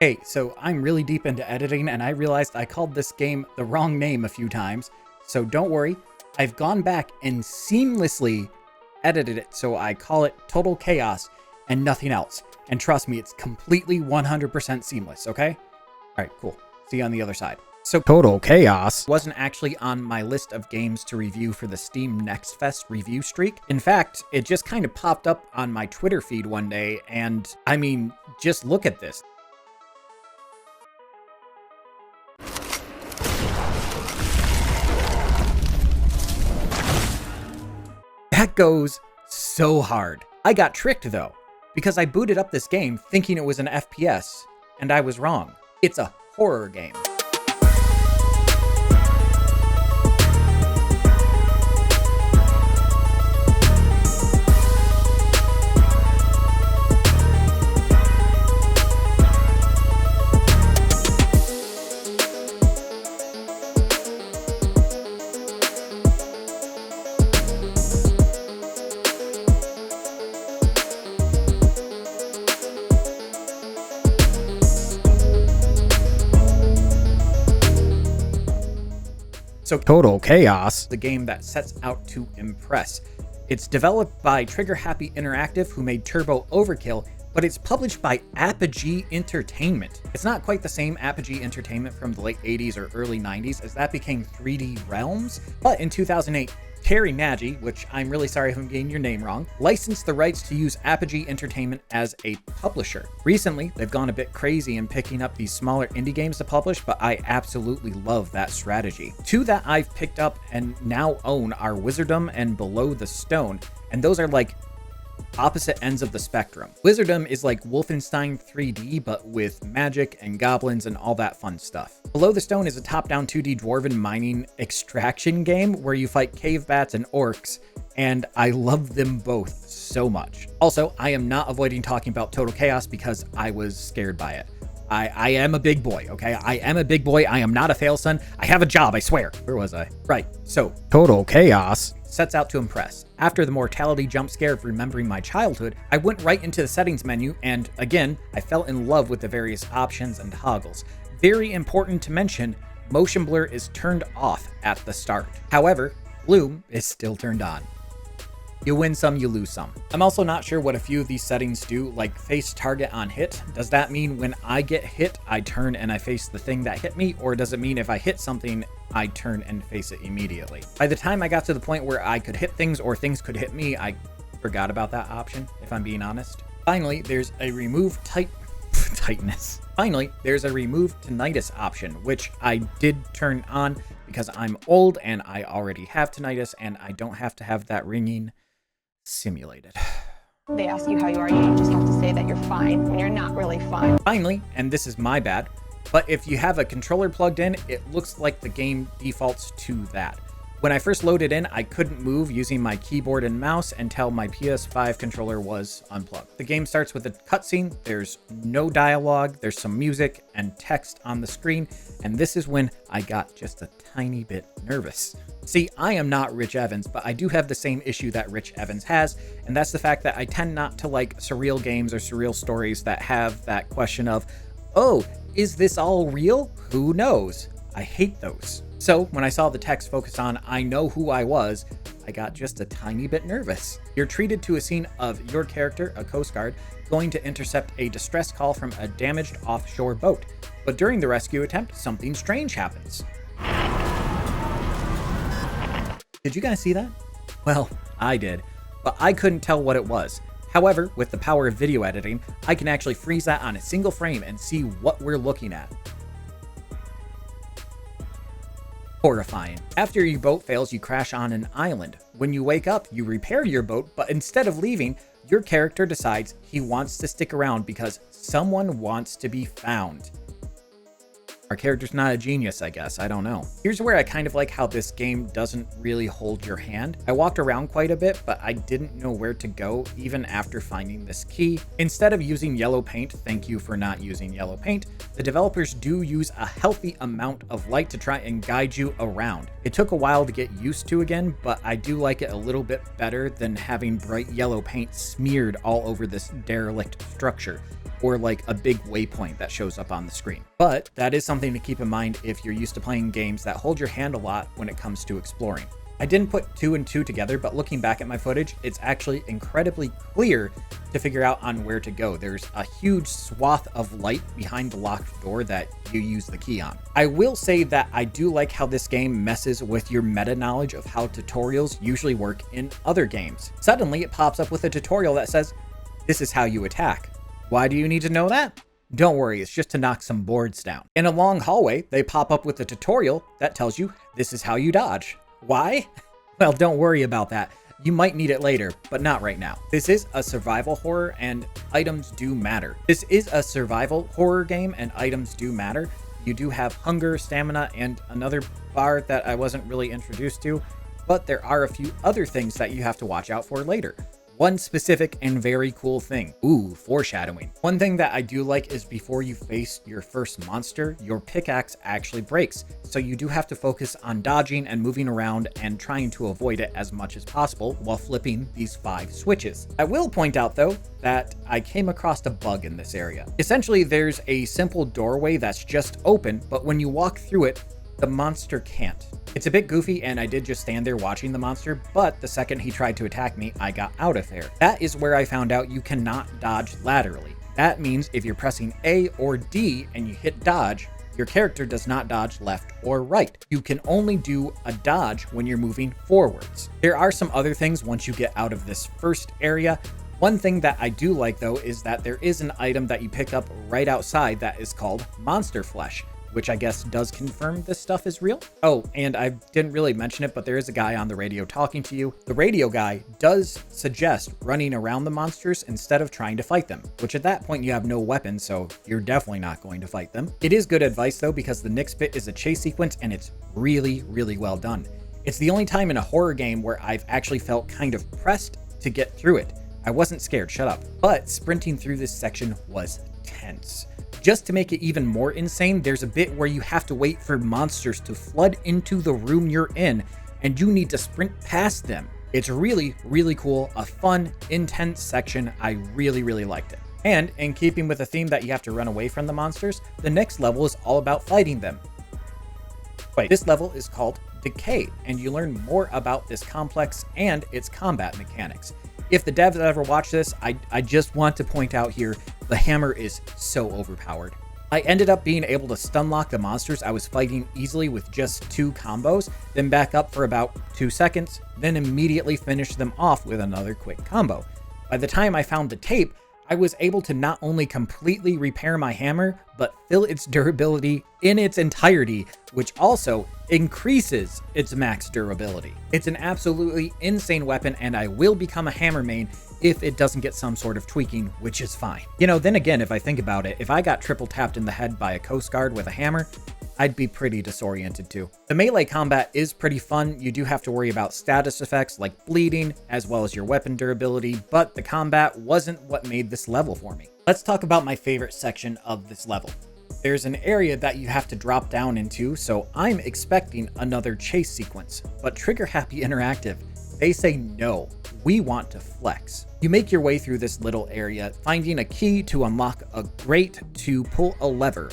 Hey, so I'm really deep into editing and I realized I called this game the wrong name a few times. So don't worry, I've gone back and seamlessly edited it so I call it Total Chaos and nothing else. And trust me, it's completely 100% seamless, okay? Alright, cool. See you on the other side. So Total Chaos wasn't actually on my list of games to review for the Steam Next Fest review streak. In fact, it just kind of popped up on my Twitter feed one day and, I mean, just look at this. That goes so hard. I got tricked though, because I booted up this game thinking it was an FPS, and I was wrong. It's a horror game. So Total Chaos, the game that sets out to impress. It's developed by Trigger Happy Interactive, who made Turbo Overkill, but it's published by Apogee Entertainment. It's not quite the same Apogee Entertainment from the late 80s or early 90s, as that became 3D Realms, but in 2008, Terry Nagy, which I'm really sorry if I'm getting your name wrong, licensed the rights to use Apogee Entertainment as a publisher. Recently, they've gone a bit crazy in picking up these smaller indie games to publish, but I absolutely love that strategy. Two that I've picked up and now own are Wizardom and Below the Stone, and those are like opposite ends of the spectrum. Wizardom is like Wolfenstein 3D, but with magic and goblins and all that fun stuff. Below the Stone is a top-down 2D dwarven mining extraction game where you fight cave bats and orcs, and I love them both so much. Also, I am not avoiding talking about Total Chaos because I was scared by it. I am a big boy, okay? I am a big boy. I am not a fail son. I have a job, I swear. Where was I? Right, so Total Chaos sets out to impress. After the mortality jump scare of remembering my childhood, I went right into the settings menu and, again, I fell in love with the various options and toggles. Very important to mention, motion blur is turned off at the start. However, bloom is still turned on. You win some, you lose some. I'm also not sure what a few of these settings do, like face target on hit. Does that mean when I get hit, I turn and I face the thing that hit me? Or does it mean if I hit something, I turn and face it immediately? By the time I got to the point where I could hit things or things could hit me, I forgot about that option, if I'm being honest. Finally, there's a remove tightness. Finally, there's a remove tinnitus option, which I did turn on because I'm old and I already have tinnitus and I don't have to have that ringing simulated. They ask you how you are, you just have to say that you're fine when you're not really fine. Finally, and this is my bad, but if you have a controller plugged in, it looks like the game defaults to that. When I first loaded in, I couldn't move using my keyboard and mouse until my PS5 controller was unplugged. The game starts with a cutscene, there's no dialogue, there's some music and text on the screen, and this is when I got just a tiny bit nervous. See, I am not Rich Evans, but I do have the same issue that Rich Evans has, and that's the fact that I tend not to like surreal games or surreal stories that have that question of, oh, is this all real? Who knows? I hate those. So when I saw the text focus on I know who I was, I got just a tiny bit nervous. You're treated to a scene of your character, a Coast Guard, going to intercept a distress call from a damaged offshore boat. But during the rescue attempt, something strange happens. Did you guys see that? Well, I did, but I couldn't tell what it was. However, with the power of video editing, I can actually freeze that on a single frame and see what we're looking at. Horrifying. After your boat fails, you crash on an island. When you wake up, you repair your boat, but instead of leaving, your character decides he wants to stick around because someone wants to be found. Our character's not a genius, I guess. I don't know. Here's where I kind of like how this game doesn't really hold your hand. I walked around quite a bit, but I didn't know where to go even after finding this key. Instead of using yellow paint, thank you for not using yellow paint, the developers do use a healthy amount of light to try and guide you around. It took a while to get used to again, but I do like it a little bit better than having bright yellow paint smeared all over this derelict structure. or like a big waypoint that shows up on the screen. But that is something to keep in mind if you're used to playing games that hold your hand a lot when it comes to exploring. I didn't put 2 and 2 together, but looking back at my footage, it's actually incredibly clear to figure out on where to go. There's a huge swath of light behind the locked door that you use the key on. I will say that I do like how this game messes with your meta knowledge of how tutorials usually work in other games. Suddenly it pops up with a tutorial that says, this is how you attack. Why do you need to know that? Don't worry, it's just to knock some boards down. In a long hallway, they pop up with a tutorial that tells you this is how you dodge. Why? Well, don't worry about that. You might need it later, but not right now. This is a survival horror and items do matter. This is a survival horror game and items do matter. You do have hunger, stamina, and another bar that I wasn't really introduced to, but there are a few other things that you have to watch out for later. One specific and very cool thing. Ooh, foreshadowing. One thing that I do like is before you face your first monster, your pickaxe actually breaks. So you do have to focus on dodging and moving around and trying to avoid it as much as possible while flipping these 5 switches. I will point out though that I came across a bug in this area. Essentially, there's a simple doorway that's just open, but when you walk through it, the monster can't. It's a bit goofy and I did just stand there watching the monster, but the second he tried to attack me, I got out of there. That is where I found out you cannot dodge laterally. That means if you're pressing A or D and you hit dodge, your character does not dodge left or right. You can only do a dodge when you're moving forwards. There are some other things once you get out of this first area. One thing that I do like though is that there is an item that you pick up right outside that is called monster flesh, which I guess does confirm this stuff is real. Oh, and I didn't really mention it, but there is a guy on the radio talking to you. The radio guy does suggest running around the monsters instead of trying to fight them, which at that point you have no weapon, so you're definitely not going to fight them. It is good advice though, because the next bit is a chase sequence and it's really, really well done. It's the only time in a horror game where I've actually felt kind of pressed to get through it. I wasn't scared, shut up. But sprinting through this section was tense. Just to make it even more insane, there's a bit where you have to wait for monsters to flood into the room you're in, and you need to sprint past them. It's really, really cool, a fun, intense section. I really, really liked it. And in keeping with the theme that you have to run away from the monsters, the next level is all about fighting them. Wait, this level is called Decay, and you learn more about this complex and its combat mechanics. If the devs ever watch this, I just want to point out here, the hammer is so overpowered. I ended up being able to stun lock the monsters I was fighting easily with just 2 combos, then back up for about 2 seconds, then immediately finish them off with another quick combo. By the time I found the tape, I was able to not only completely repair my hammer, but fill its durability in its entirety, which also increases its max durability. It's an absolutely insane weapon, and I will become a hammer main if it doesn't get some sort of tweaking, which is fine. You know, then again, if I think about it, if I got triple tapped in the head by a Coast Guard with a hammer, I'd be pretty disoriented too. The melee combat is pretty fun. You do have to worry about status effects like bleeding, as well as your weapon durability, but the combat wasn't what made this level for me. Let's talk about my favorite section of this level. There's an area that you have to drop down into, so I'm expecting another chase sequence, but Trigger Happy Interactive, they say no, we want to flex. You make your way through this little area, finding a key to unlock a grate to pull a lever.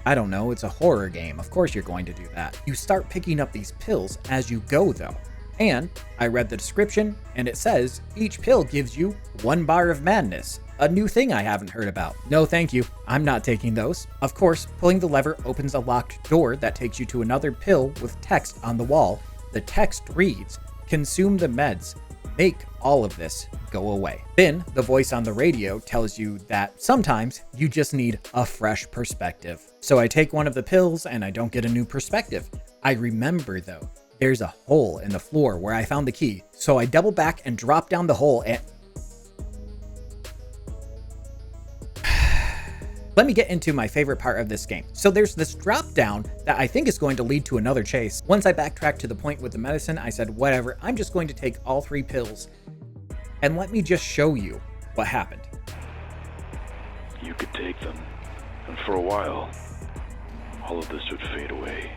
I don't know, it's a horror game, of course you're going to do that. You start picking up these pills as you go though. And I read the description, and it says each pill gives you 1 bar of madness. A new thing I haven't heard about. No thank you, I'm not taking those. Of course, pulling the lever opens a locked door that takes you to another pill with text on the wall. The text reads, "Consume the meds. Make all of this go away." Then the voice on the radio tells you that sometimes you just need a fresh perspective. So I take one of the pills and I don't get a new perspective. I remember though, there's a hole in the floor where I found the key. So I double back and drop down the hole and... Let me get into my favorite part of this game. So there's this drop down that I think is going to lead to another chase. Once I backtracked to the point with the medicine, I said, whatever, I'm just going to take all 3 pills. And let me just show you what happened. You could take them, and for a while, all of this would fade away.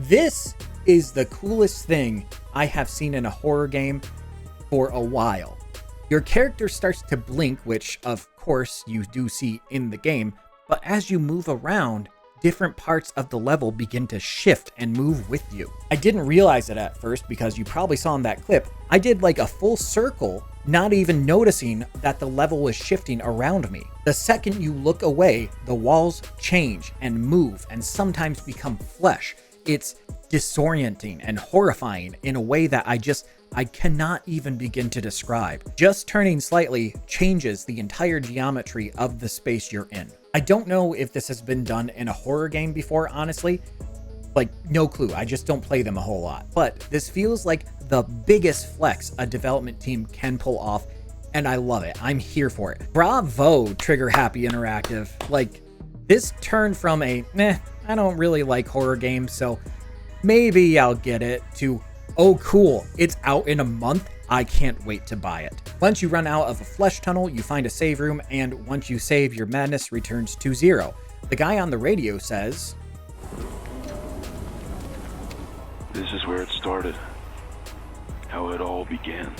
This is the coolest thing I have seen in a horror game for a while. Your character starts to blink, which of course you do see in the game, but as you move around, different parts of the level begin to shift and move with you. I didn't realize it at first because you probably saw in that clip, I did like a full circle, not even noticing that the level was shifting around me. The second you look away, the walls change and move and sometimes become flesh. It's disorienting and horrifying in a way that I cannot even begin to describe. Just turning slightly changes the entire geometry of the space you're in. I don't know if this has been done in a horror game before, honestly. Like, no clue. I just don't play them a whole lot. But this feels like the biggest flex a development team can pull off, and I love it. I'm here for it. Bravo, Trigger Happy Interactive. Like, this turned from a, I don't really like horror games, so maybe I'll get it, to, oh cool, it's out in a month, I can't wait to buy it. Once you run out of a flesh tunnel, you find a save room, and once you save, your madness returns to 0. The guy on the radio says, This is where it started. How it all began.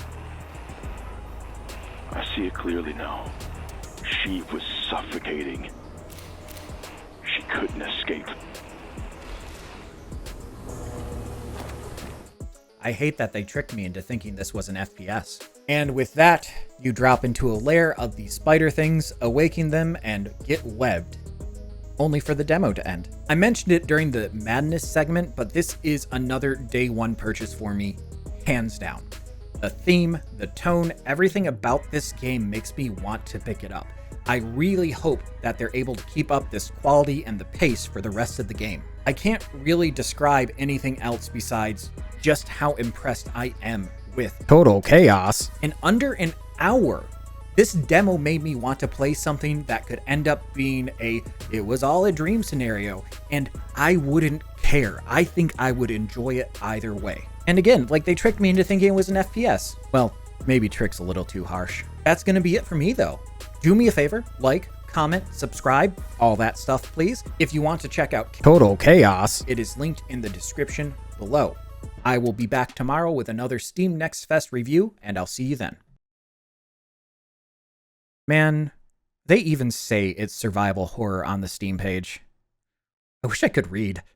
I see it clearly now. She was suffocating. She couldn't escape. I hate that they tricked me into thinking this was an FPS. And with that, you drop into a lair of these spider things, awaken them, and get webbed. Only for the demo to end. I mentioned it during the Madness segment, but this is another day one purchase for me, hands down. The theme, the tone, everything about this game makes me want to pick it up. I really hope that they're able to keep up this quality and the pace for the rest of the game. I can't really describe anything else besides just how impressed I am with Total Chaos. In under an hour, this demo made me want to play something that could end up being it was all a dream scenario, and I wouldn't care. I think I would enjoy it either way. And again, like, they tricked me into thinking it was an FPS. Well, maybe trick's a little too harsh. That's gonna be it for me though. Do me a favor, like, comment, subscribe, all that stuff please. If you want to check out Total Chaos, it is linked in the description below. I will be back tomorrow with another Steam Next Fest review, and I'll see you then. Man, they even say it's survival horror on the Steam page. I wish I could read.